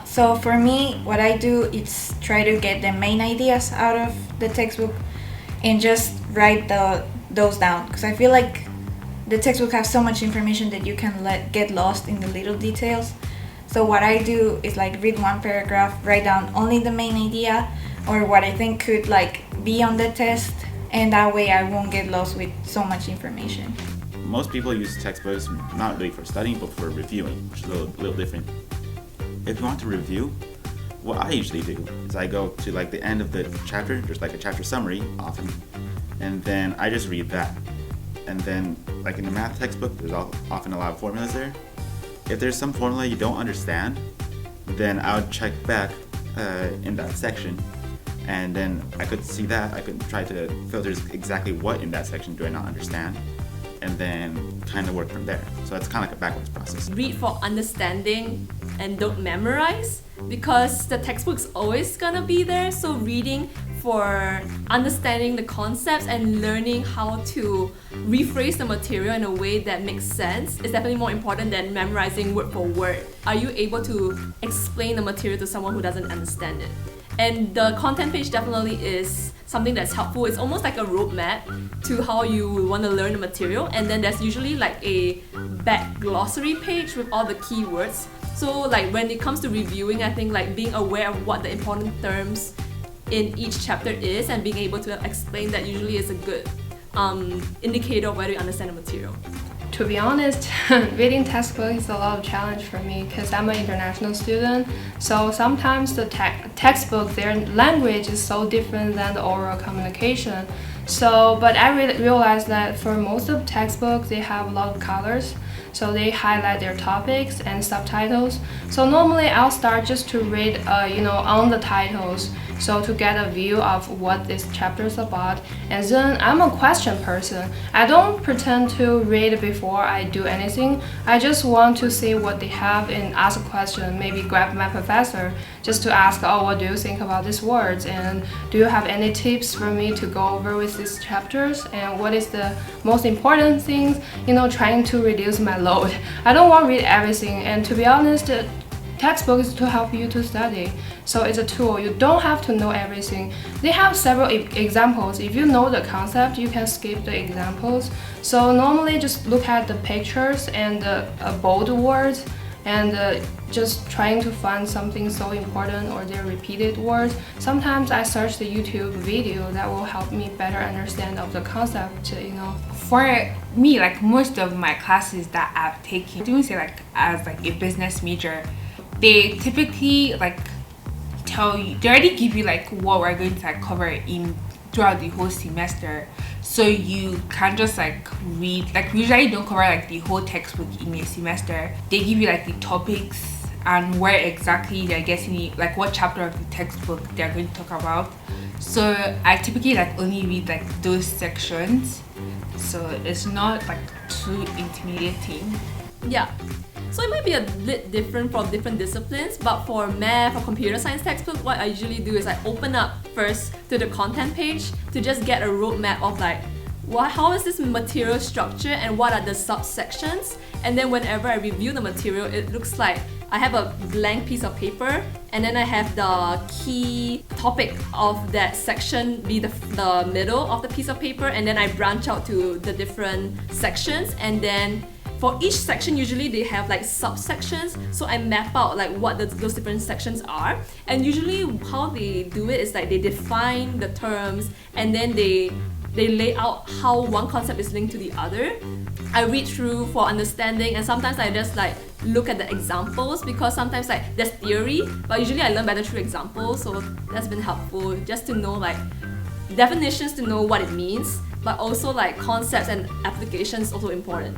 So for me, what I do is try to get the main ideas out of the textbook and just write those down, because I feel like the textbook has so much information that you can get lost in the little details. So what I do is like read one paragraph, write down only the main idea or what I think could like be on the test, and that way I won't get lost with so much information. Most people use textbooks not really for studying, but for reviewing, which is a little different. If you want to review, what I usually do is I go to like the end of the chapter, there's like a chapter summary often, and then I just read that. And then like in the math textbook, there's often a lot of formulas there. If there's some formula you don't understand, then I would check back in that section, and then I could see that. I could try to filter exactly what in that section do I not understand, and then kind of work from there. So it's kind of like a backwards process. Read for understanding and don't memorize, because the textbook's always gonna be there. So reading for understanding the concepts and learning how to rephrase the material in a way that makes sense is definitely more important than memorizing word for word. Are you able to explain the material to someone who doesn't understand it? And the content page definitely is something that's helpful. It's almost like a roadmap to how you want to learn the material, and then there's usually like a back glossary page with all the keywords. So like when it comes to reviewing, I think like being aware of what the important terms in each chapter is and being able to explain that usually is a good indicator of whether you understand the material. To be honest, reading textbook is a lot of challenge for me because I'm an international student. So sometimes the textbook, their language is so different than the oral communication. But I realized that for most of textbooks, they have a lot of colors. So they highlight their topics and subtitles. So normally I'll start just to read, on the titles, so to get a view of what this chapter is about. And then I'm a question person. I don't pretend to read before I do anything. I just want to see what they have and ask a question. Maybe grab my professor just to ask, what do you think about these words? And do you have any tips for me to go over with these chapters? And what is the most important things? Trying to reduce my load. I don't want to read everything. And to be honest, textbook is to help you to study. So it's a tool. You don't have to know everything. They have several examples. If you know the concept, you can skip the examples. So normally just look at the pictures and bold words and just trying to find something so important or their repeated words. Sometimes I search the YouTube video that will help me better understand of the concept, For me, like most of my classes that I've taken, doing say like as like a business major, they typically like tell you, they already give you like what we're going to like cover in throughout the whole semester, so you can just like read. Like usually don't cover like the whole textbook in a semester. They give you like the topics and where exactly they're getting, like what chapter of the textbook they're going to talk about. So I typically like only read like those sections, so it's not like too intimidating. Yeah. So it might be a bit different from different disciplines, but for math or computer science textbook, what I usually do is I open up first to the content page to just get a roadmap of like, how is this material structured and what are the subsections? And then whenever I review the material, it looks like I have a blank piece of paper, and then I have the key topic of that section be the middle of the piece of paper, and then I branch out to the different sections, and then for each section, usually they have like subsections, so I map out like what those different sections are. And usually how they do it is like they define the terms, and then they lay out how one concept is linked to the other. I read through for understanding, and sometimes I just like look at the examples, because sometimes like there's theory, but usually I learn better through examples, so that's been helpful just to know like definitions, to know what it means, but also like concepts and applications also important.